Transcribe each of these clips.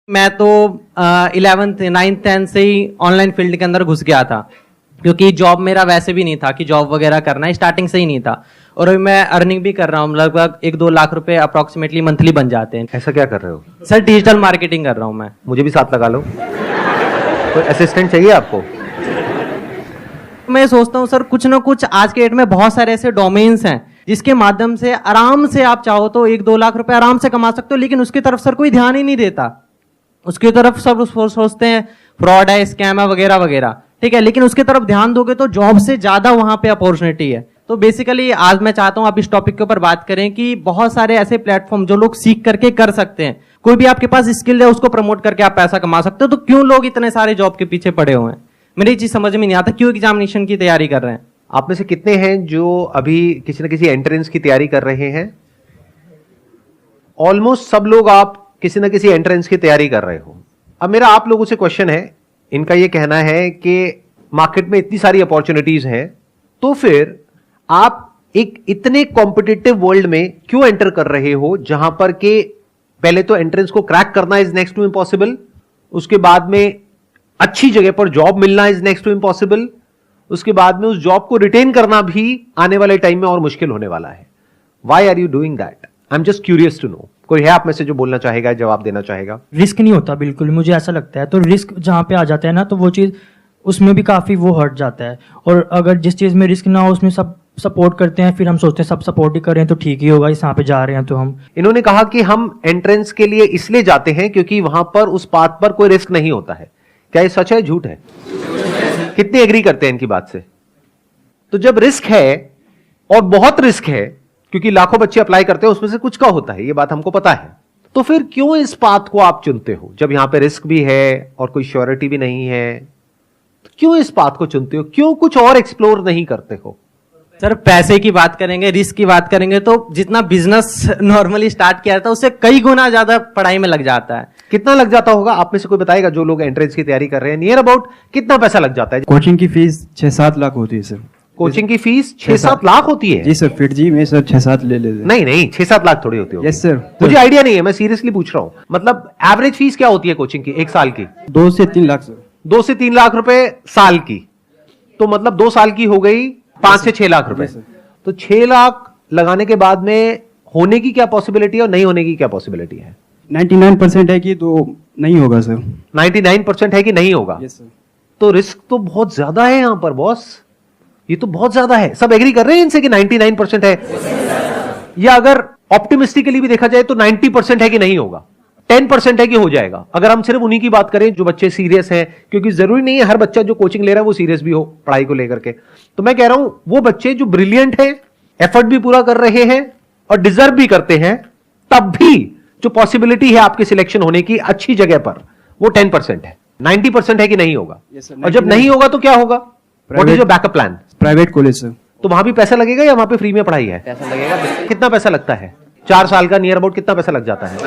मैं तो 11th 9th 10th से ही ऑनलाइन फील्ड के अंदर घुस गया था, क्योंकि जॉब मेरा वैसे भी नहीं था कि जॉब वगैरह करना है, स्टार्टिंग से ही नहीं था। और अभी मैं अर्निंग भी कर रहा हूँ, लगभग 1-2 लाख रुपए अप्रोक्सीमेटली मंथली बन जाते हैं। ऐसा क्या कर रहे हो सर? डिजिटल मार्केटिंग कर रहा हूँ मैं। मुझे भी साथ लगा लो। कोई असिस्टेंट चाहिए आपको? मैं सोचता हूँ सर, कुछ ना कुछ आज के डेट में बहुत सारे ऐसे डोमेन्स हैं जिसके माध्यम से आराम से आप चाहो तो 1-2 लाख रुपए आराम से कमा सकते हो, लेकिन उसकी तरफ सर कोई ध्यान ही नहीं देता। उसकी तरफ सब सोचते हैं फ्रॉड है, स्कैम है, वगैरह वगैरह, ठीक है, लेकिन उसकी तरफ ध्यान दोगे तो जॉब से ज्यादा वहां पे अपॉर्चुनिटी है। तो बेसिकली आज मैं चाहता हूं आप इस टॉपिक के ऊपर बात करें कि बहुत सारे ऐसे प्लेटफॉर्म जो लोग सीख करके कर सकते हैं। कोई भी आपके पास स्किल है उसको प्रमोट करके आप पैसा कमा सकते हो, तो क्यों लोग इतने सारे जॉब के पीछे पड़े हुए हैं? मेरी ये चीज समझ में नहीं आता, क्यों एग्जामिनेशन की तैयारी कर रहे हैं। आप में से कितने हैं जो अभी किसी न किसी एंट्रेंस की तैयारी कर रहे हैं? ऑलमोस्ट सब लोग आप किसी न किसी एंट्रेंस की तैयारी कर रहे हो। अब मेरा आप लोगों से क्वेश्चन है, इनका यह कहना है कि मार्केट में इतनी सारी अपॉर्चुनिटीज हैं, तो फिर आप एक इतने कॉम्पिटिटिव वर्ल्ड में क्यों एंटर कर रहे हो, जहां पर के पहले तो एंट्रेंस को क्रैक करना इज नेक्स्ट टू इम्पॉसिबल, उसके बाद में अच्छी जगह पर जॉब मिलना इज नेक्स्ट टू इम्पॉसिबल, उसके बाद में उस जॉब को रिटेन करना भी आने वाले टाइम में और मुश्किल होने वाला है। Why are you doing that? I am just curious to know. कोई है आप में से जो बोलना चाहेगा, जवाब देना चाहेगा? रिस्क नहीं होता बिल्कुल, मुझे ऐसा लगता है। तो रिस्क जहां पे आ जाता है ना, तो वो चीज उसमें भी काफी वो हट जाता है। और अगर जिस चीज में रिस्क ना हो उसमें सब सपोर्ट करते हैं, फिर हम सोचते हैं सब सपोर्ट ही कर रहे हैं तो ठीक ही होगा, इस यहाँ पे जा रहे हैं तो हम। इन्होंने कहा कि हम एंट्रेंस के लिए इसलिए जाते हैं क्योंकि वहां पर उस पाथ पर कोई रिस्क नहीं होता है। क्या ये सच है, झूठ है? कितने एग्री करते हैं इनकी बात से? तो जब रिस्क है और बहुत रिस्क है, क्योंकि लाखों बच्चे अप्लाई करते हैं, उसमें से कुछ का होता है, ये बात हमको पता है, तो फिर क्यों इस पाथ को आप चुनते हो? जब यहां पे रिस्क भी है और कोई श्योरिटी भी नहीं है, तो क्यों इस पाथ को चुनते हो? क्यों कुछ और एक्सप्लोर नहीं करते हो? सर पैसे की बात करेंगे, रिस्क की बात करेंगे, तो जितना बिजनेस नॉर्मली स्टार्ट किया था उससे कई गुना ज्यादा पढ़ाई में लग जाता है। कितना लग जाता होगा? आप में से कोई बताएगा जो लोग एंट्रेंस की तैयारी कर रहे हैं, नियर अबाउट कितना पैसा लग जाता है? कोचिंग की फीस 6-7 लाख होती है सर। कोचिंग की फीस 6-7 लाख होती है? जी सर, फिर जी में सर 6-7 ले लेते। नहीं 6-7 लाख थोड़ी होती है। Yes sir. मुझे आइडिया नहीं है, मैं सीरियसली पूछ रहा हूं। मतलब एवरेज फीस क्या होती है कोचिंग की एक साल की? 2 से 3 लाख सर। 2 से 3 लाख रुपए साल की, तो मतलब 2 साल की हो गई 5 से 6 लाख रुपए। तो 6 लाख लगाने के बाद में होने की क्या पॉसिबिलिटी है और नहीं होने की क्या पॉसिबिलिटी है? 99% है कि तो नहीं होगा सर। 99% है कि नहीं होगा? Yes sir. तो रिस्क तो बहुत ज्यादा है यहां पर बॉस, ये तो बहुत ज्यादा है। सब एग्री कर रहे हैं इनसे कि 99% है? या अगर ऑप्टिमिस्टिकली भी देखा जाए तो 90% है कि नहीं होगा, 10% है कि हो जाएगा। अगर हम सिर्फ उन्हीं की बात करें जो बच्चे सीरियस हैं, क्योंकि जरूरी नहीं है हर बच्चा जो कोचिंग ले रहा है वो सीरियस भी हो पढ़ाई को लेकर के। तो मैं कह रहा हूं वो बच्चे जो ब्रिलियंट हैं, एफर्ट भी पूरा कर रहे हैं और डिजर्व भी करते हैं, तब भी जो पॉसिबिलिटी है आपके सिलेक्शन होने की अच्छी जगह पर, वो 10% है। 90% है कि नहीं होगा? yes, और जब नहीं होगा तो क्या होगा? What is your backup plan? Private college sir. तो वहां भी पैसा लगेगा या वहां पे फ्री में पढ़ाई है? पैसा लगेगा। कितना पैसा लगता है? 4 साल का नियर अबाउट कितना पैसा लग जाता है?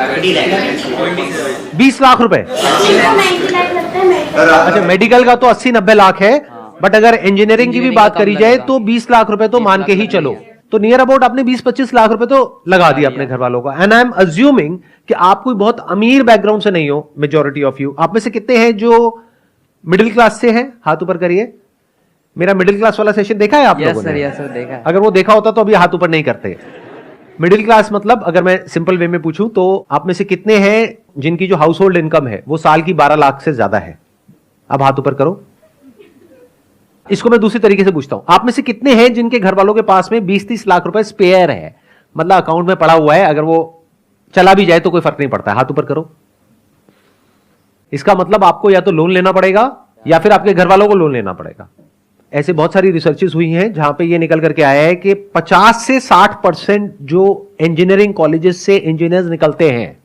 20 लाख रुपए। अच्छा, मेडिकल का तो 80-90 लाख है, बट अगर इंजीनियरिंग की भी बात करी जाए तो 20 लाख रुपए तो मान के ही चलो। तो नियर अबाउट आपने 20-25 लाख रुपए तो लगा दिया अपने घर वालों का। एंड आई एम अज्यूमिंग कि आप कोई बहुत अमीर बैकग्राउंड से नहीं हो, मेजॉरिटी ऑफ यू। आप में से कितने हैं जो मिडिल क्लास से हैं? हाथ ऊपर करिए। मेरा मिडिल क्लास वाला सेशन देखा है आप लोगों ने? यस सर, देखा है। अगर वो देखा होता तो अभी हाथ ऊपर नहीं करते। मिडिल क्लास मतलब अगर मैं सिंपल वे में पूछूं तो आप में से कितने हैं जिनकी जो हाउस होल्ड इनकम है वो साल की 12 लाख से ज्यादा है? अब हाथ ऊपर करो। इसको मैं दूसरी तरीके से पूछता हूं, आप में से कितने हैं जिनके घर वालों के पास में 20-30 लाख रुपए स्पेयर है, मतलब अकाउंट में पड़ा हुआ है, अगर वो चला भी जाए तो कोई फर्क नहीं पड़ता है? हाथ ऊपर करो। इसका मतलब आपको या तो लोन लेना पड़ेगा या फिर आपके घर वालों को लोन लेना पड़ेगा। ऐसे बहुत सारी रिसर्चेस हुई हैं जहां पे ये निकल करके आया है कि 50 से 60% जो इंजीनियरिंग कॉलेजेस से इंजीनियर्स निकलते हैं,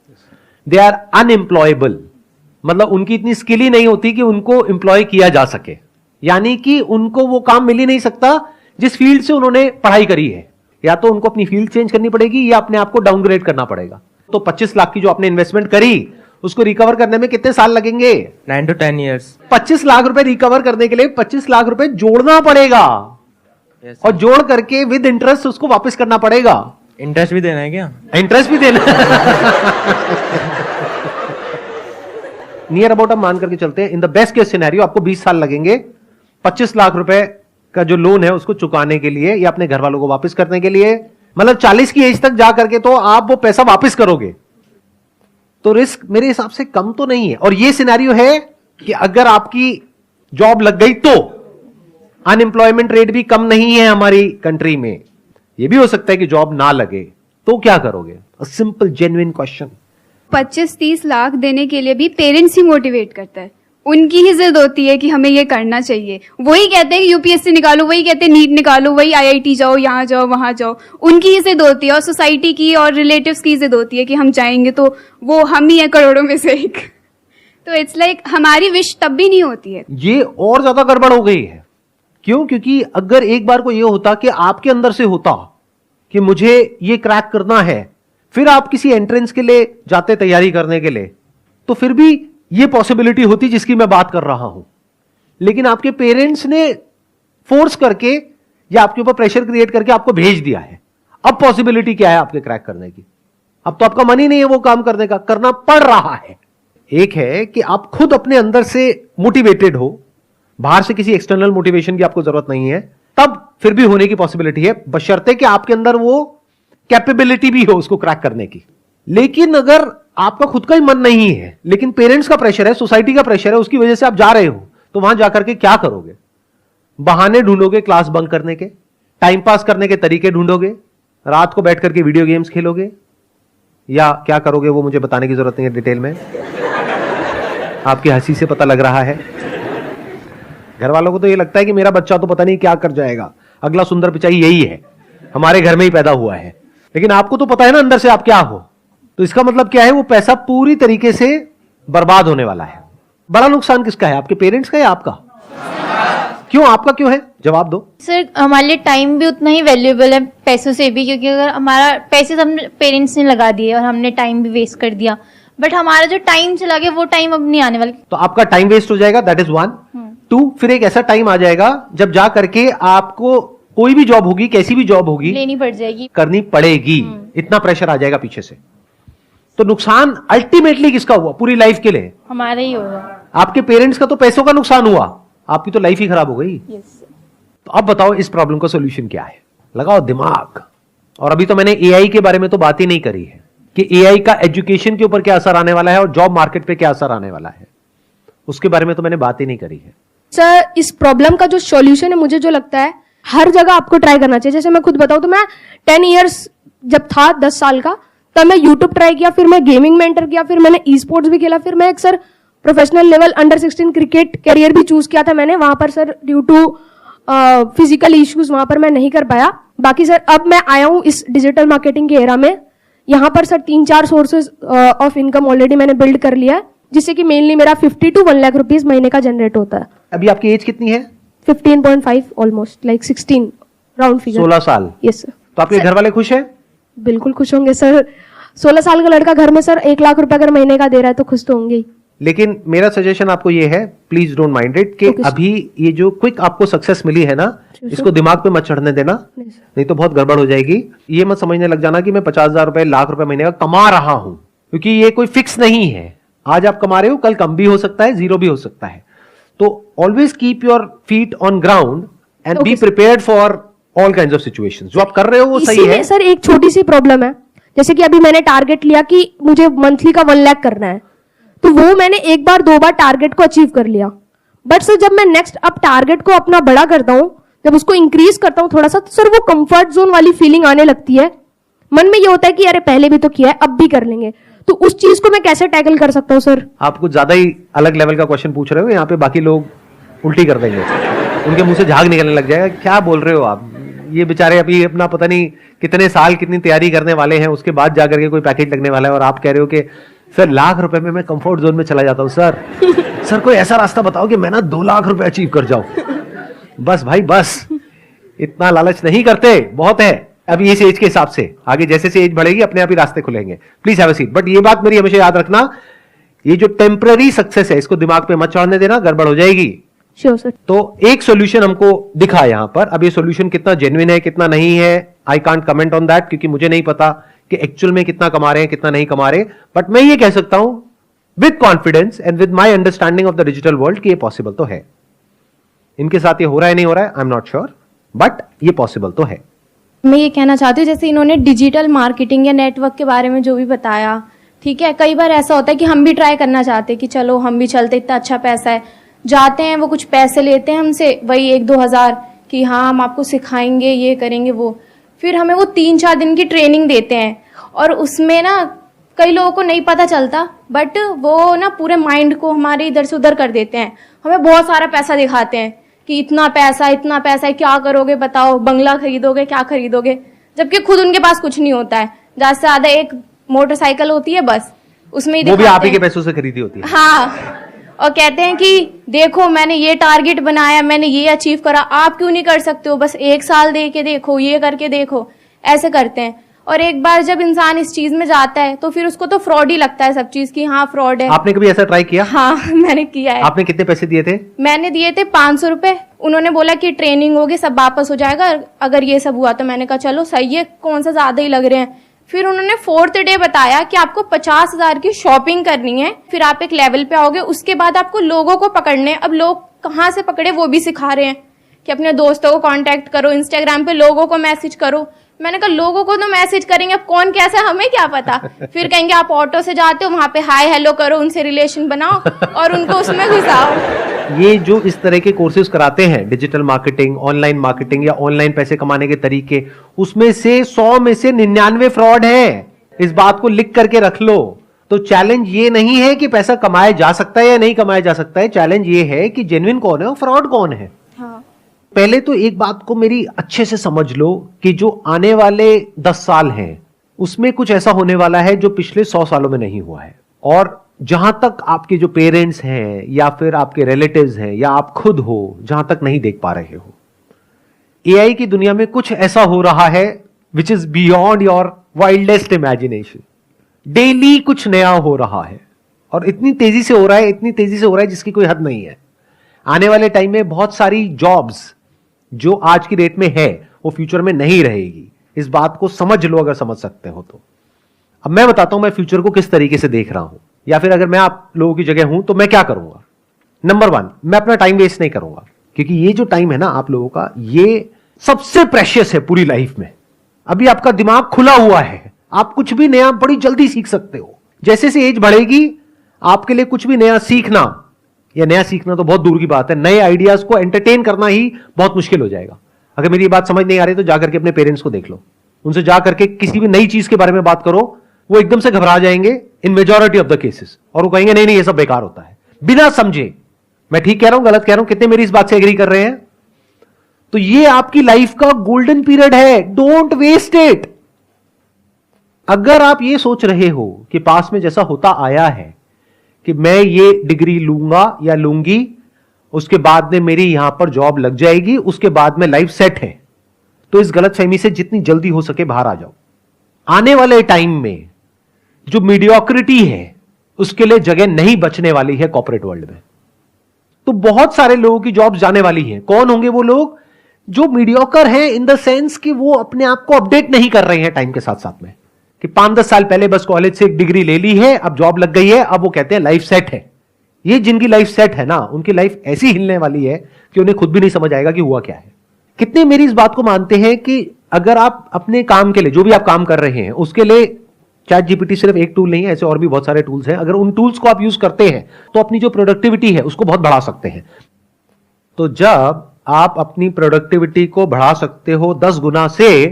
दे आर अनएम्प्लॉयबल। मतलब उनकी इतनी स्किल ही नहीं होती कि उनको एम्प्लॉय किया जा सके, यानी कि उनको वो काम मिल ही नहीं सकता जिस फील्ड से उन्होंने पढ़ाई करी है। या तो उनको अपनी फील्ड चेंज करनी पड़ेगी या अपने आप को डाउनग्रेड करना पड़ेगा। तो 25 लाख की जो आपने इन्वेस्टमेंट करी उसको रिकवर करने में कितने साल लगेंगे? 9 to 10 years। 25 लाख रुपए रिकवर करने के लिए 25 लाख रुपए जोड़ना पड़ेगा। और जोड़ करके विद इंटरेस्ट उसको वापस करना पड़ेगा। इंटरेस्ट भी देना है क्या? इंटरेस्ट भी देना नियर अबाउट हम मान करके चलते हैं, in the best case scenario आपको 20 साल लगेंगे 25 लाख रुपए का जो लोन है उसको चुकाने के लिए या अपने घर वालों को वापस करने के लिए, मतलब 40 की एज तक जा करके तो आप वो पैसा वापस करोगे, तो रिस्क मेरे हिसाब से कम तो नहीं है। और ये सिनेरियो है कि अगर आपकी जॉब लग गई तो अनएम्प्लॉयमेंट रेट भी कम नहीं है हमारी कंट्री में। ये भी हो सकता है कि जॉब ना लगे, तो क्या करोगे? A simple genuine question. 25-30 lakh देने के लिए भी पेरेंट्स ही मोटिवेट करता है, उनकी ही जिद होती है कि हमें ये करना चाहिए। वही कहते हैं कि यूपीएससी निकालो, वही कहते हैं नीट निकालो, वही आईआईटी जाओ, यहाँ जाओ, वहां जाओ। उनकी ही जिद होती है और सोसाइटी की और रिलेटिव्स की जिद होती है कि हम जाएंगे तो वो हम ही है करोड़ों में से एक। तो इट्स लाइक हमारी विश तब भी नहीं होती है। ये और ज्यादा गड़बड़ हो गई है। क्यों? क्योंकि अगर एक बार को ये होता कि आपके अंदर से होता कि मुझे ये क्रैक करना है, फिर आप किसी एंट्रेंस के लिए जाते तैयारी करने के लिए, तो फिर भी ये पॉसिबिलिटी होती जिसकी मैं बात कर रहा हूं। लेकिन आपके पेरेंट्स ने फोर्स करके या आपके ऊपर प्रेशर क्रिएट करके आपको भेज दिया है। अब पॉसिबिलिटी क्या है आपके क्रैक करने की? अब तो आपका मन ही नहीं है वो काम करने का, करना पड़ रहा है। एक है कि आप खुद अपने अंदर से मोटिवेटेड हो, बाहर से किसी एक्सटर्नल मोटिवेशन की आपको जरूरत नहीं है, तब फिर भी होने की पॉसिबिलिटी है, बशर्ते कि आपके अंदर वो कैपेबिलिटी भी हो उसको क्रैक करने की। लेकिन अगर आपका खुद का ही मन नहीं है, लेकिन पेरेंट्स का प्रेशर है, सोसाइटी का प्रेशर है, उसकी वजह से आप जा रहे हो, तो वहां जाकर के क्या करोगे? बहाने ढूंढोगे क्लास बंक करने के, टाइम पास करने के तरीके ढूंढोगे, रात को बैठ करके वीडियो गेम्स खेलोगे, या क्या करोगे वो मुझे बताने की जरूरत नहीं है डिटेल में, आपकी हंसी से पता लग रहा है। घर वालों को तो ये लगता है कि मेरा बच्चा तो पता नहीं क्या कर जाएगा, अगला सुंदर पिचाई यही है, हमारे घर में ही पैदा हुआ है। लेकिन आपको तो पता है ना अंदर से आप क्या हो, तो इसका मतलब क्या है? वो पैसा पूरी तरीके से बर्बाद होने वाला है। बड़ा नुकसान किसका है, आपके पेरेंट्स का या आपका? क्यों? आपका क्यों है? जवाब दो। सर हमारे लिए टाइम भी उतना ही वैल्यूएबल है पैसों से भी, क्योंकि अगर हमारा पैसे हमने पेरेंट्स ने लगा दिए और हमने टाइम भी वेस्ट कर दिया, बट हमारा जो टाइम चला गया वो टाइम अब नहीं आने वाला। तो आपका टाइम वेस्ट हो जाएगा, दैट इज 1। 2, फिर एक ऐसा टाइम आ जाएगा जब जा करके आपको कोई भी जॉब होगी, कैसी भी जॉब होगी, लेनी पड़ जाएगी, करनी पड़ेगी, इतना प्रेशर आ जाएगा पीछे से। तो नुकसान अल्टीमेटली किसका हुआ पूरी लाइफ के लिए? हमारा ही होगा। आपके पेरेंट्स का तो पैसों का नुकसान हुआ, आपकी तो लाइफ ही खराब हो गई। यस। तो अब बताओ इस प्रॉब्लम का सॉल्यूशन क्या है? लगाओ दिमाग। और अभी तो मैंने एआई के बारे में तो बात ही नहीं करी है कि एआई का एजुकेशन के ऊपर क्या असर आने वाला है और जॉब मार्केट पे क्या असर आने वाला है, उसके बारे में तो मैंने बात ही नहीं करी है। सर इस प्रॉब्लम का जो सॉल्यूशन है, मुझे जो लगता है हर जगह आपको ट्राई करना चाहिए। जैसे मैं खुद बताऊं तो मैं 10 इयर्स जब था 10 साल का, तब मैं यूट्यूब ट्राई किया, फिर मैं गेमिंग में एंटर किया, फिर मैंने ई स्पोर्ट्स भी खेला, फिर मैं एक sir professional level under 16 cricket career भी चूज किया था मैंने। वहां पर sir due to physical issues वहां पर मैं नहीं कर पाया। बाकी सर अब मैं आया हूं इस डिजिटल मार्केटिंग के एरा में, यहाँ पर sir 3-4 sources of income already मैंने बिल्ड कर लिया है, जिससे कि मेनली मेरा 50 to 1 लाख रुपीज महीने का जनरेट होता है। अभी आपकी एज कितनी है? 15.5 ऑलमोस्ट लाइक 16 राउंड फिगर। 16 साल। Yes sir. तो आपके घर वाले खुश हैं? बिल्कुल खुश होंगे सर। 16 साल का लड़का घर में सर 1 लाख रुपए अगर महीने का दे रहा है तो खुश तो होंगे ही। लेकिन मेरा सजेशन आपको ये है, प्लीज डोंट माइंड इट, कि अभी ये जो क्विक आपको सक्सेस मिली है ना, इसको दिमाग पे मत चढ़ने देना, नहीं तो बहुत गड़बड़ हो जाएगी। ये मत समझने लग जाना कि मैं 50,000 रुपए, लाख रुपए महीने का कमा रहा हूं, क्योंकि ये कोई फिक्स नहीं है। आज आप कमा रहे हो, कल कम भी हो सकता है, जीरो भी हो सकता है। तो always keep your feet on ground and be prepared for all kinds of situations. जो आप कर रहे हो वो सही है। सर एक छोटी सी प्रॉब्लम है, जैसे कि अभी मैंने टारगेट लिया कि मुझे मंथली का 1 लाख करना है, तो वो मैंने 1 बार 2 बार टारगेट को अचीव कर लिया। बट सर जब मैं नेक्स्ट अब टारगेट को अपना बड़ा करता हूं, जब उसको इंक्रीज करता हूं थोड़ा सा, तो सर वो कंफर्ट जोन वाली फीलिंग आने लगती है। मन में ये होता है कि अरे पहले भी तो किया है, अब भी कर लेंगे। तो उस चीज को मैं कैसे टैकल कर सकता हूं सर? आप कुछ ज्यादा ही अलग लेवल का क्वेश्चन पूछ रहे हो, यहाँ पे बाकी लोग उल्टी कर देंगे, उनके मुंह से झाग निकलने लग जाएगा। क्या बोल रहे हो आप? ये बेचारे अभी अपना पता नहीं कितने साल कितनी तैयारी करने वाले हैं, उसके बाद जाकर के कोई पैकेज लगने वाला है, और आप कह रहे हो कि सर लाख रुपए में मैं कंफर्ट जोन में चला जाता हूं। सर कोई ऐसा रास्ता बताओ कि मैं ना 2 लाख रुपए अचीव कर जाऊं। बस भाई बस, इतना लालच नहीं करते, बहुत है अभी इस एज के हिसाब से। आगे जैसे से एज बढ़ेगी अपने आप ही रास्ते खुलेंगे। Please have a seat. But ये बात मेरी हमेशा याद रखना, ये जो टेम्पररी सक्सेस है इसको दिमाग पे मत चढ़ने देना, गड़बड़ हो जाएगी। Sure sir. तो एक सॉल्यूशन हमको दिखा यहां पर। अब ये सॉल्यूशन कितना जेन्युइन है कितना नहीं है, I can't comment on that, क्योंकि मुझे नहीं पता कि एक्चुअल में कितना कमा रहे हैं कितना नहीं कमा रहे। बट मैं ये कह सकता हूं with confidence and with my understanding of the digital world कि ये पॉसिबल तो है। इनके साथ ये हो रहा है नहीं हो रहा है, आई एम नॉट श्योर, बट ये पॉसिबल तो है। मैं ये कहना चाहती हूँ, जैसे इन्होंने डिजिटल मार्केटिंग या नेटवर्क के बारे में जो भी बताया, ठीक है, कई बार ऐसा होता है कि हम भी ट्राई करना चाहते हैं कि चलो हम भी चलते, इतना अच्छा पैसा है, जाते हैं, वो कुछ पैसे लेते हैं हमसे, वही 1-2 हज़ार कि हाँ हम आपको सिखाएंगे, ये करेंगे वो, फिर हमें वो 3-4 दिन की ट्रेनिंग देते हैं और उसमें ना कई लोगों को नहीं पता चलता, बट वो ना पूरे माइंड को हमारे इधर से उधर कर देते हैं। हमें बहुत सारा पैसा दिखाते हैं कि इतना पैसा है, क्या करोगे बताओ, बंगला खरीदोगे, क्या खरीदोगे, जबकि खुद उनके पास कुछ नहीं होता है। ज्यादा से ज्यादा एक मोटरसाइकिल होती है बस, उसमें ही वो भी आप ही दिखाते के हैं। पैसों से खरीदी होती है। हाँ, और कहते हैं कि देखो मैंने ये टारगेट बनाया, मैंने ये अचीव करा, आप क्यों नहीं कर सकते हो, बस 1 साल दे के देखो, ये करके देखो, ऐसे करते हैं। और एक बार जब इंसान इस चीज में जाता है तो फिर उसको तो फ्रॉड ही लगता है सब चीज की, हाँ फ्रॉड है। आपने कभी ऐसा ट्राई किया? हाँ मैंने किया है। आपने कितने पैसे दिए थे? मैंने दिए थे 500 रुपए। उन्होंने बोला कि ट्रेनिंग होगी, सब वापस हो जाएगा अगर ये सब हुआ तो। मैंने कहा चलो सही है, कौन सा ज्यादा ही लग रहे हैं। फिर उन्होंने 4th डे बताया कि आपको 50,000 की शॉपिंग करनी है, फिर आप एक लेवल पे आओगे, उसके बाद आपको लोगों को पकड़ने। अब लोग कहाँ से पकड़े वो भी सिखा रहे हैं कि अपने दोस्तों को कांटेक्ट करो, इंस्टाग्राम पे लोगों को मैसेज करो। मैंने कहा लोगों को तो मैसेज करेंगे, अब कौन कैसा हमें क्या पता। फिर कहेंगे आप ऑटो से जाते हो, वहां पे हाय हेलो करो, उनसे रिलेशन बनाओ और उनको उसमें घुसाओ। ये जो इस तरह के कोर्सेज कराते हैं, डिजिटल मार्केटिंग, ऑनलाइन मार्केटिंग या ऑनलाइन पैसे कमाने के तरीके, उसमें से 100 में से 99 फ्रॉड है। इस बात को लिख करके रख लो। तो चैलेंज ये नहीं है कि पैसा कमाया जा सकता है या नहीं कमाया जा सकता है, चैलेंज ये है कि जेन्युइन कौन है और फ्रॉड कौन है। हाँ। पहले तो एक बात को मेरी अच्छे से समझ लो कि जो आने वाले 10 साल हैं उसमें कुछ ऐसा होने वाला है जो पिछले 100 सालों में नहीं हुआ है। और जहां तक आपके जो पेरेंट्स हैं या फिर आपके रिलेटिव्स हैं या आप खुद हो, जहां तक नहीं देख पा रहे हो, एआई की दुनिया में कुछ ऐसा हो रहा है which is beyond your wildest imagination. Daily कुछ नया हो रहा है और इतनी तेजी से हो रहा है, इतनी तेजी से हो रहा है जिसकी कोई हद नहीं है। आने वाले टाइम में बहुत सारी जॉब्स जो आज की डेट में है वो फ्यूचर में नहीं रहेगी। इस बात को समझ लो अगर समझ सकते हो तो। अब मैं बताता हूं मैं फ्यूचर को किस तरीके से देख रहा हूं, या फिर अगर मैं आप लोगों की जगह हूं तो मैं क्या करूंगा। नंबर 1, मैं अपना टाइम वेस्ट नहीं करूंगा, क्योंकि ये जो टाइम है ना आप लोगों का, ये सबसे प्रेशियस है पूरी लाइफ में। अभी आपका दिमाग खुला हुआ है, आप कुछ भी नया बड़ी जल्दी सीख सकते हो। जैसे से एज बढ़ेगी आपके लिए कुछ भी नया सीखना, या नया सीखना तो बहुत दूर की बात है, नए आइडियाज को एंटरटेन करना ही बहुत मुश्किल हो जाएगा। अगर मेरी बात समझ नहीं आ रही तो जाकर के अपने पेरेंट्स को देख लो, उनसे जाकर के किसी भी नई चीज के बारे में बात करो, वो एकदम से घबरा जाएंगे इन मेजॉरिटी ऑफ द केसेस, और वो कहेंगे नहीं नहीं ये सब बेकार होता है, बिना समझे। मैं ठीक कह रहा हूं गलत कह रहा हूं, कितने मेरी इस बात से एग्री कर रहे हैं? तो ये आपकी लाइफ का गोल्डन पीरियड है, डोंट वेस्ट इट। अगर आप ये सोच रहे हो कि पास में जैसा होता आया है कि मैं ये डिग्री लूंगा या लूंगी, उसके बाद में मेरी यहां पर जॉब लग जाएगी, उसके बाद में लाइफ सेट है, तो इस गलतफहमी से जितनी जल्दी हो सके बाहर आ जाओ। आने वाले टाइम में जो मीडियोक्रिटी है उसके लिए जगह नहीं बचने वाली है कॉर्पोरेट वर्ल्ड में। तो बहुत सारे लोगों की जॉब्स जाने वाली हैं। कौन होंगे वो लोग? जो मीडियोकर हैं इन द सेंस कि वो अपने आप को अपडेट नहीं कर रहे हैं टाइम के साथ साथ में, कि 5-10 साल पहले बस कॉलेज से एक डिग्री ले ली है, अब जॉब लग गई है, अब वो कहते हैं लाइफ सेट है। ये जिनकी लाइफ सेट है ना, उनकी लाइफ ऐसी हिलने वाली है कि उन्हें खुद भी नहीं समझ आएगा कि हुआ क्या है। कितने मेरी इस बात को मानते हैं कि अगर आप अपने काम के लिए, जो भी आप काम कर रहे हैं उसके लिए, चैट जीपीटी सिर्फ एक टूल नहीं है, ऐसे और भी बहुत सारे टूल्स हैं, अगर उन टूल्स को आप यूज करते हैं तो अपनी जो प्रोडक्टिविटी है उसको बहुत बढ़ा सकते हैं। तो जब आप अपनी प्रोडक्टिविटी को बढ़ा सकते हो 10 गुना से,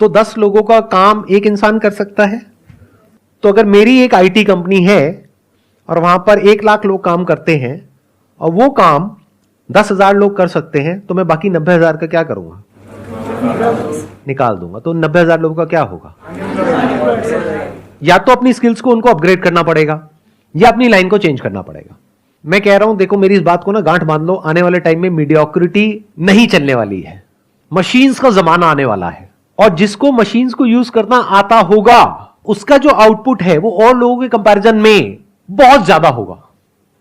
तो 10 लोगों का काम एक इंसान कर सकता है। तो अगर मेरी एक आईटी कंपनी है और वहां पर 1 लाख लोग काम करते हैं और वो काम 10,000 लोग कर सकते हैं, तो मैं बाकी 90,000 का क्या करूंगा? निकाल दूंगा। तो 90,000 लोगों का क्या होगा? या तो अपनी स्किल्स को उनको अपग्रेड करना पड़ेगा या अपनी लाइन को चेंज करना पड़ेगा। मैं कह रहा हूं देखो मेरी इस बात को ना गांठ बांध लो, आने वाले टाइम में मीडियोक्रिटी नहीं चलने वाली है, मशीन्स का जमाना आने वाला है, और जिसको मशीन्स को यूज करना आता होगा उसका जो आउटपुट है वो और लोगों के कंपैरिजन में बहुत ज्यादा होगा,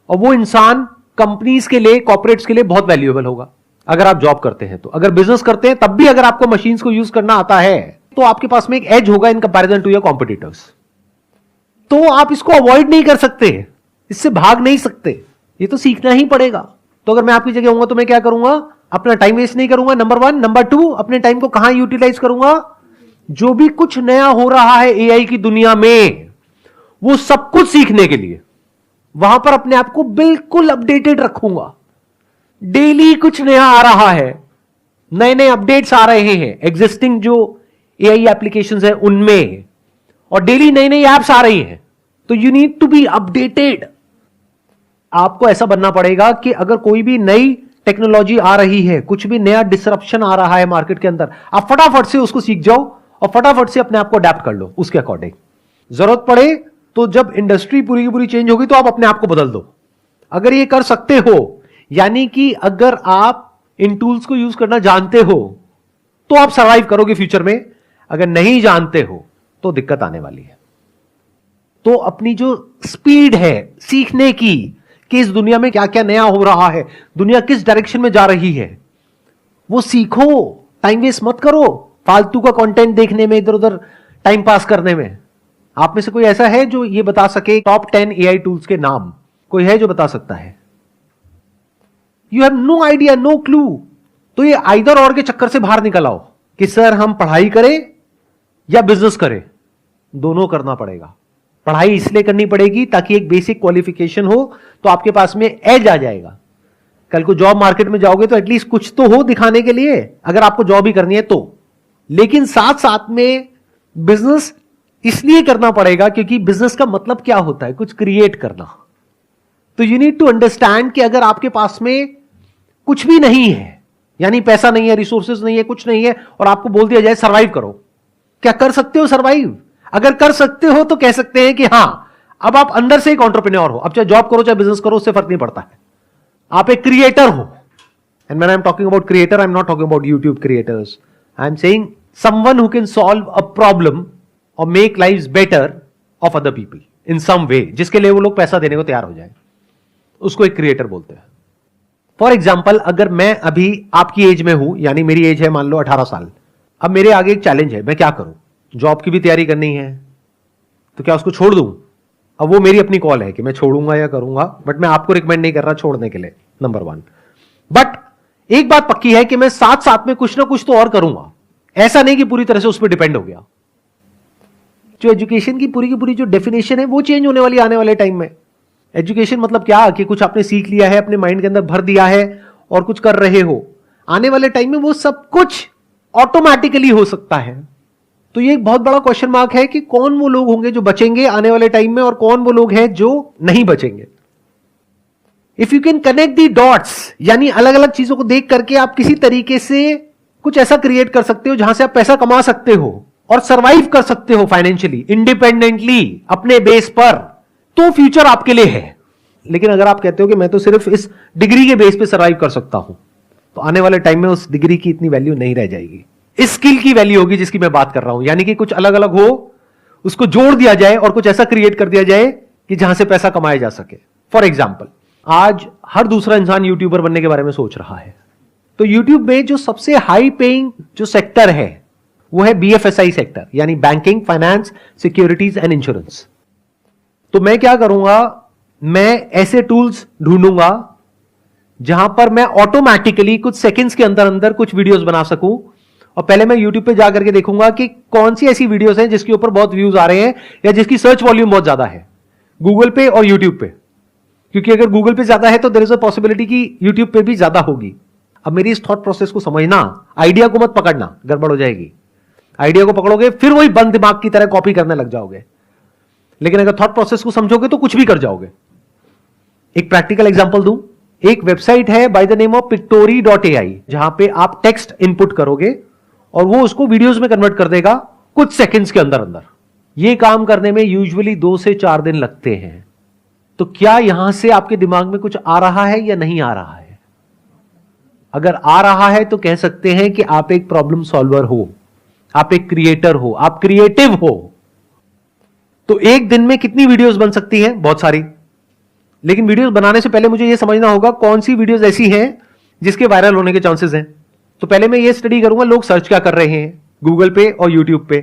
और वो इंसान कंपनीज के लिए, कॉर्पोरेट्स के लिए बहुत वैल्यूएबल होगा। अगर आप जॉब करते हैं तो, अगर बिजनेस करते हैं तब भी अगर आपको मशीन्स को यूज करना आता है तो आपके पास में एक एज होगा in comparison to your competitors. तो आप इसको अवॉइड नहीं कर सकते। इससे भाग नहीं सकते, ये तो सीखना ही पड़ेगा। तो अगर मैं आपकी जगह होऊंगा तो मैं क्या करूंगा, अपना टाइम वेस्ट नहीं करूंगा, नंबर 1। नंबर 2, अपने टाइम को कहां यूटिलाइज करूंगा, जो भी कुछ नया हो रहा है एआई की दुनिया में, वो सब कुछ सीखने के लिए वहां पर अपने आप को बिल्कुल अपडेटेड रखूंगा। डेली कुछ नया आ रहा है, नए नए अपडेट्स आ रहे हैं एग्जिस्टिंग जो एआई एप्लीकेशंस है उनमें, और डेली नई नई एप्स आ रही हैं। तो you need to be updated. आपको ऐसा बनना पड़ेगा कि अगर कोई भी नई टेक्नोलॉजी आ रही है, कुछ भी नया डिसरप्शन आ रहा है मार्केट के अंदर, आप फटाफट से उसको सीख जाओ और फटाफट से अपने आप को अडेप्ट कर लो उसके अकॉर्डिंग। जरूरत पड़े तो जब इंडस्ट्री पूरी की पूरी चेंज होगी तो आप अपने आप को बदल दो। अगर ये कर सकते हो, यानी कि अगर आप इन टूल्स को यूज करना जानते हो तो आप सर्वाइव करोगे फ्यूचर में। अगर नहीं जानते हो तो दिक्कत आने वाली है। तो अपनी जो स्पीड है सीखने की कि इस दुनिया में क्या क्या नया हो रहा है, दुनिया किस डायरेक्शन में जा रही है, वो सीखो। टाइम वेस्ट मत करो फालतू का कंटेंट देखने में, इधर उधर टाइम पास करने में। आप में से कोई ऐसा है जो ये बता सके टॉप 10 एआई टूल्स के नाम? कोई है जो बता सकता है? You have no idea, no clue. तो ये आइदर और के चक्कर से बाहर निकल आओ कि सर हम पढ़ाई करें या बिजनेस करें। दोनों करना पड़ेगा। पढ़ाई इसलिए करनी पड़ेगी ताकि एक बेसिक क्वालिफिकेशन हो, तो आपके पास में एज आ जाएगा। कल को जॉब मार्केट में जाओगे तो एटलीस्ट कुछ तो हो दिखाने के लिए, अगर आपको जॉब ही करनी है तो। लेकिन साथ साथ में बिजनेस इसलिए करना पड़ेगा क्योंकि बिजनेस का मतलब क्या होता है, कुछ क्रिएट करना। तो यू नीड टू अंडरस्टैंड कि अगर आपके पास में कुछ भी नहीं है, यानी पैसा नहीं है, रिसोर्सेज नहीं है, कुछ नहीं है, और आपको बोल दिया जाए सर्वाइव करो, क्या कर सकते हो सर्वाइव? अगर कर सकते हो तो कह सकते हैं कि हां अब आप अंदर से एक एंटरप्रेन्योर हो। अब चाहे जॉब करो चाहे बिजनेस करो, उससे फर्क नहीं पड़ता है, आप एक क्रिएटर हो। And when I am talking about creator, I am not talking about YouTube creators, I am saying someone who can solve a problem और make lives better of other people in some way, जिसके लिए वो लोग पैसा देने को तैयार हो जाए, उसको एक क्रिएटर बोलते हैं। फॉर एग्जाम्पल, अगर मैं अभी आपकी एज में हूं, यानी मेरी एज है मान लो 18 साल, अब मेरे आगे एक चैलेंज है, मैं क्या करूं? जॉब की भी तैयारी करनी है, तो क्या उसको छोड़ दूं? अब वो मेरी अपनी कॉल है कि मैं छोड़ूंगा या करूंगा, बट मैं आपको रिकमेंड नहीं कर रहा छोड़ने के लिए, नंबर 1। बट एक बात पक्की है कि मैं साथ साथ में कुछ ना कुछ तो और करूंगा। ऐसा नहीं कि पूरी तरह से उस पर डिपेंड हो गया। जो एजुकेशन की पूरी जो डेफिनेशन है वो चेंज होने वाली आने वाले टाइम में। एजुकेशन मतलब क्या कि कुछ आपने सीख लिया है, अपने माइंड के अंदर भर दिया है और कुछ कर रहे हो। आने वाले टाइम में वो सब कुछ ऑटोमेटिकली हो सकता है। तो ये एक बहुत बड़ा क्वेश्चन मार्क है कि कौन वो लोग होंगे जो बचेंगे आने वाले टाइम में और कौन वो लोग हैं जो नहीं बचेंगे। If you can connect the dots, यानी अलग अलग चीजों को देख करके आप किसी तरीके से कुछ ऐसा क्रिएट कर सकते हो जहां से आप पैसा कमा सकते हो और सरवाइव कर सकते हो फाइनेंशियली, इंडिपेंडेंटली, अपने बेस पर, तो फ्यूचर आपके लिए है। लेकिन अगर आप कहते हो कि मैं तो सिर्फ इस डिग्री के बेस पे सरवाइव कर सकता हूं, तो आने वाले टाइम में उस डिग्री की इतनी वैल्यू नहीं रह जाएगी। इस स्किल की वैल्यू होगी जिसकी मैं बात कर रहा हूं, यानी कि कुछ अलग अलग हो, उसको जोड़ दिया जाए और कुछ ऐसा क्रिएट कर दिया जाए कि जहां से पैसा कमाया जा सके। फॉर एग्जाम्पल, आज हर दूसरा इंसान यूट्यूबर बनने के बारे में सोच रहा है। तो यूट्यूब में जो सबसे हाई पेइंग जो सेक्टर है वो है BFSI सेक्टर, यानी banking, finance, securities and insurance. तो मैं क्या करूंगा, मैं ऐसे टूल्स ढूंढूंगा जहां पर मैं ऑटोमेटिकली कुछ सेकंड्स के अंदर अंदर कुछ वीडियोस बना सकूं। और पहले मैं यूट्यूब पे जाकर के देखूंगा कि कौन सी ऐसी वीडियोस हैं जिसके ऊपर बहुत व्यूज आ रहे हैं या जिसकी सर्च वॉल्यूम बहुत ज्यादा है, गूगल पे और यूट्यूब पे। क्योंकि अगर गूगल पे ज्यादा है तो देयर इज अ पॉसिबिलिटी कि यूट्यूब पे भी ज्यादा होगी। अब मेरी इस थॉट प्रोसेस को समझना, आइडिया को मत पकड़ना, गड़बड़ हो जाएगी। आइडिया को पकड़ोगे फिर वही बंद दिमाग की तरह कॉपी करने लग जाओगे। लेकिन अगर थॉट प्रोसेस को समझोगे तो कुछ भी कर जाओगे। एक प्रैक्टिकल एग्जांपल दूं, एक वेबसाइट है by the name of pictory.ai, जहां पे आप टेक्स्ट इनपुट करोगे और वो उसको वीडियोस में कन्वर्ट कर देगा कुछ सेकंड्स के अंदर अंदर। ये काम करने में यूजुअली 2 से 4 दिन लगते हैं। तो क्या यहां से आपके दिमाग में कुछ आ रहा है या नहीं आ रहा है? अगर आ रहा है तो कह सकते हैं कि आप एक प्रॉब्लम सॉल्वर हो, आप एक क्रिएटर हो, आप क्रिएटिव हो। तो एक दिन में कितनी वीडियोस बन सकती हैं? बहुत सारी। लेकिन वीडियोस बनाने से पहले मुझे यह समझना होगा कौन सी वीडियोस ऐसी हैं जिसके वायरल होने के चांसेस हैं। तो पहले मैं ये स्टडी करूंगा लोग सर्च क्या कर रहे हैं गूगल पे और यूट्यूब पे।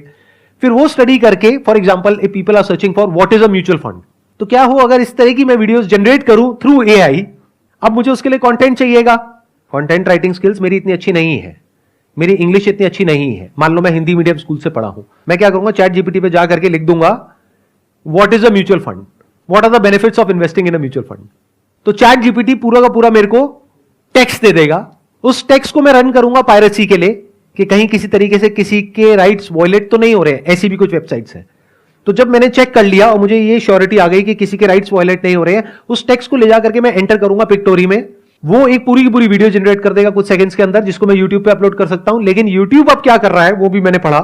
फिर वो स्टडी करके, for example if people are searching for what is a mutual fund, तो क्या हो अगर इस तरह की मैं वीडियोस जनरेट करूं थ्रू एआई, अब मुझे उसके लिए कंटेंट चाहिएगा। कंटेंट राइटिंग स्किल्स मेरी इतनी अच्छी नहीं है, मेरी इंग्लिश इतनी अच्छी नहीं है। मान लो मैं हिंदी मीडियम स्कूल से पढ़ा हूं, मैं क्या करूंगा, चैट जीपीटी पे जा करके लिख दूंगा what is a mutual fund, what are the benefits of investing in a mutual fund. तो चैट जीपीटी पूरा का पूरा मेरे को टेक्स्ट दे देगा। उस टेक्स्ट को मैं रन करूंगा पायरेसी के लिए कि कहीं किसी तरीके से किसी के राइट्स वायलेट तो नहीं हो रहे हैं, ऐसी भी कुछ वेबसाइट्स हैं। तो जब मैंने चेक कर लिया और मुझे ये श्योरिटी आ गई कि किसी के राइट्स वायलेट नहीं हो रहे हैं, उस टेक्स्ट को ले जा करके मैं एंटर करूंगा पिक्टोरी में, वो एक पूरी की पूरी वीडियो जनरेट कर देगा कुछ सेकंड्स के अंदर, जिसको मैं यूट्यूब पे अपलोड कर सकता हूं। लेकिन यूट्यूब अब क्या कर रहा है वो भी मैंने पढ़ा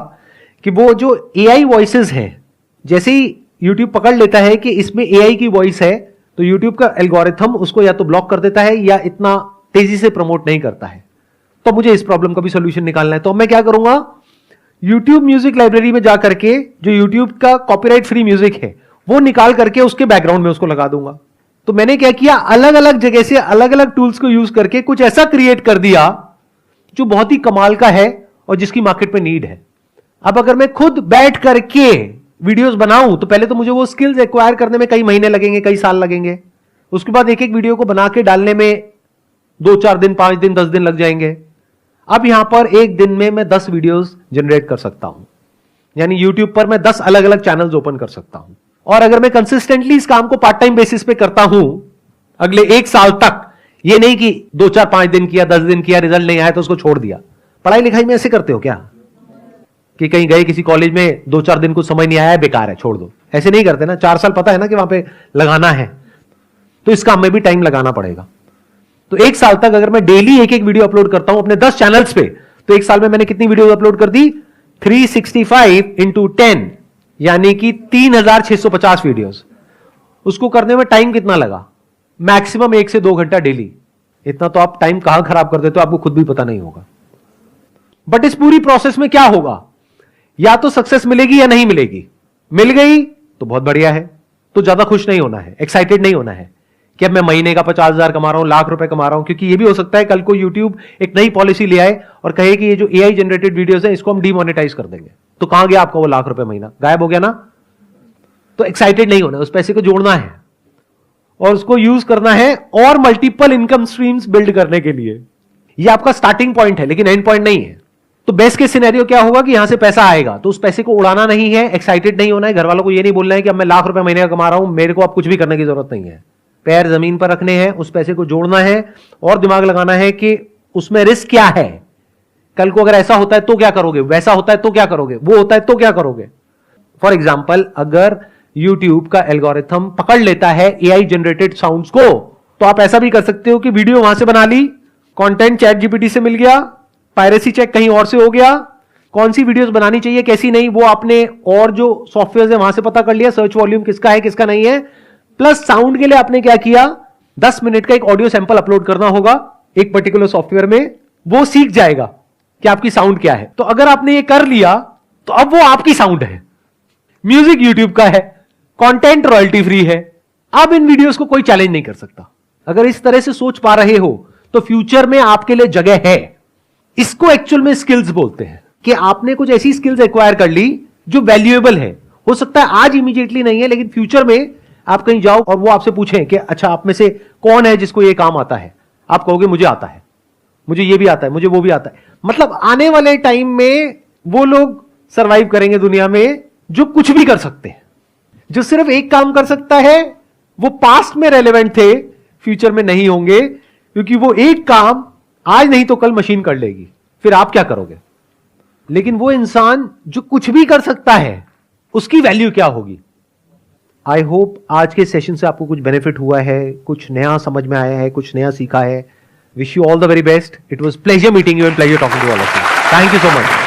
कि वो जो एआई वॉइसेस हैं, जैसे ही यूट्यूब पकड़ लेता है कि इसमें एआई की वॉइस है, तो यूट्यूब का एल्गोरिथम उसको या तो ब्लॉक कर देता है या इतना तेजी से प्रमोट नहीं करता है। तो मुझे इस प्रॉब्लम का भी सोल्यूशन निकालना है। तो मैं क्या करूंगा, यूट्यूब म्यूजिक लाइब्रेरी में जाकर के जो यूट्यूब का कॉपीराइट फ्री म्यूजिक है वो निकाल करके उसके बैकग्राउंड में उसको लगा दूंगा। तो मैंने क्या किया, अलग अलग जगह से अलग अलग टूल्स को यूज करके कुछ ऐसा क्रिएट कर दिया जो बहुत ही कमाल का है और जिसकी मार्केट में नीड है। अब अगर मैं खुद बैठ करके वीडियोस बनाऊं तो पहले तो मुझे वो स्किल्स एक्वायर करने में कई महीने लगेंगे, कई साल लगेंगे। उसके बाद एक एक वीडियो को बना के डालने में 2-4 दिन, 5 दिन, 10 दिन लग जाएंगे। अब यहां पर एक दिन में मैं 10 वीडियोस जनरेट कर सकता हूं, यानी यूट्यूब पर मैं 10 अलग अलग चैनल्स ओपन कर सकता हूं। और अगर मैं कंसिस्टेंटली इस काम को पार्ट टाइम बेसिस पे करता हूं अगले 1 साल तक, ये नहीं कि 2-4-5 दिन किया, 10 दिन किया, रिजल्ट नहीं आया तो उसको छोड़ दिया। पढ़ाई लिखाई में ऐसे करते हो क्या कि कहीं गए किसी कॉलेज में, 2-4 दिन कुछ समझ नहीं आया, बेकार है, छोड़ दो, ऐसे नहीं करते ना। 4 साल पता है ना कि वहां पे लगाना है, तो इस काम में भी टाइम लगाना पड़ेगा। तो 1 साल तक अगर मैं डेली एक एक वीडियो अपलोड करता हूं अपने 10 चैनल्स पे, तो 1 साल में मैंने कितनी वीडियो अपलोड कर दी, 365 इंटू 10, यानी कि 3650 वीडियोस। उसको करने में टाइम कितना लगा, मैक्सिमम 1 से 2 घंटा डेली। इतना तो आप टाइम कहां खराब कर देते हो आपको खुद भी पता नहीं होगा। बट इस पूरी प्रोसेस में क्या होगा, या तो सक्सेस मिलेगी या नहीं मिलेगी। मिल गई तो बहुत बढ़िया है, तो ज्यादा खुश नहीं होना है, एक्साइटेड नहीं होना है कि अब मैं महीने का 50,000 कमा रहा हूं, लाख रुपए कमा रहा हूं। क्योंकि ये भी हो सकता है कल को यूट्यूब एक नई पॉलिसी ले आए और कहे कि ये जो एआई जनरेटेड वीडियोस है इसको हम डीमोनेटाइज कर देंगे, तो कहां गया आपका वो लाख रुपए महीना, गायब हो गया ना। तो एक्साइटेड नहीं होना, उस पैसे को जोड़ना है और उसको यूज करना है और मल्टीपल इनकम स्ट्रीम्स बिल्ड करने के लिए। ये आपका स्टार्टिंग पॉइंट है लेकिन एंड पॉइंट नहीं है। तो बेस्ट केस सिनेरियो क्या होगा कि यहां से पैसा आएगा तो उस पैसे को उड़ाना नहीं है, एक्साइटेड नहीं होना है, घर वालों को ये नहीं बोलना है कि अब मैं लाख रुपए महीने का कमा रहा हूं, मेरे को अब कुछ भी करने की जरूरत नहीं है। पैर जमीन पर रखने हैं, उस पैसे को जोड़ना है और दिमाग लगाना है कि उसमें रिस्क क्या है, कल को अगर ऐसा होता है तो क्या करोगे, वैसा होता है तो क्या करोगे, वो होता है तो क्या करोगे। फॉर एग्जाम्पल, अगर यूट्यूब का एल्गोरिथम पकड़ लेता है एआई जनरेटेड साउंड्स को, तो आप ऐसा भी कर सकते हो कि वीडियो वहां से बना ली, कंटेंट चैट जीपीटी से मिल गया, पायरेसी चेक कहीं और से हो गया, कौन सी वीडियोस बनानी चाहिए कैसी नहीं वो आपने और जो सॉफ्टवेयर है वहां से पता कर लिया, सर्च वॉल्यूम किसका है किसका नहीं है। प्लस साउंड के लिए आपने क्या किया, 10 मिनट का एक ऑडियो सैंपल अपलोड करना होगा एक पर्टिकुलर सॉफ्टवेयर में, वो सीख जाएगा कि आपकी साउंड क्या है। तो अगर आपने ये कर लिया तो अब वो आपकी साउंड है, म्यूजिक यूट्यूब का है, कंटेंट रॉयल्टी फ्री है। अब इन वीडियोस को कोई चैलेंज नहीं कर सकता। अगर इस तरह से सोच पा रहे हो तो फ्यूचर में आपके लिए जगह है। इसको एक्चुअल में स्किल्स बोलते हैं कि आपने कुछ ऐसी स्किल्स एक्वायर कर ली जो वैल्यूएबल है। हो सकता है आज इमीडिएटली नहीं है लेकिन फ्यूचर में आप कहीं जाओ और वो आपसे पूछें कि अच्छा आप में से कौन है जिसको ये काम आता है, आप कहोगे मुझे आता है, मुझे ये भी आता है, मुझे वो भी आता है। मतलब आने वाले टाइम में वो लोग सरवाइव करेंगे दुनिया में जो कुछ भी कर सकते हैं। जो सिर्फ एक काम कर सकता है वो पास्ट में रेलेवेंट थे, फ्यूचर में नहीं होंगे, क्योंकि वो एक काम आज नहीं तो कल मशीन कर लेगी, फिर आप क्या करोगे। लेकिन वो इंसान जो कुछ भी कर सकता है उसकी वैल्यू क्या होगी। आई होप आज के सेशन से आपको कुछ बेनिफिट हुआ है, कुछ नया समझ में आया है, कुछ नया सीखा है। Wish you all the very best. It was pleasure meeting you and pleasure talking to all of you. Thank you so much.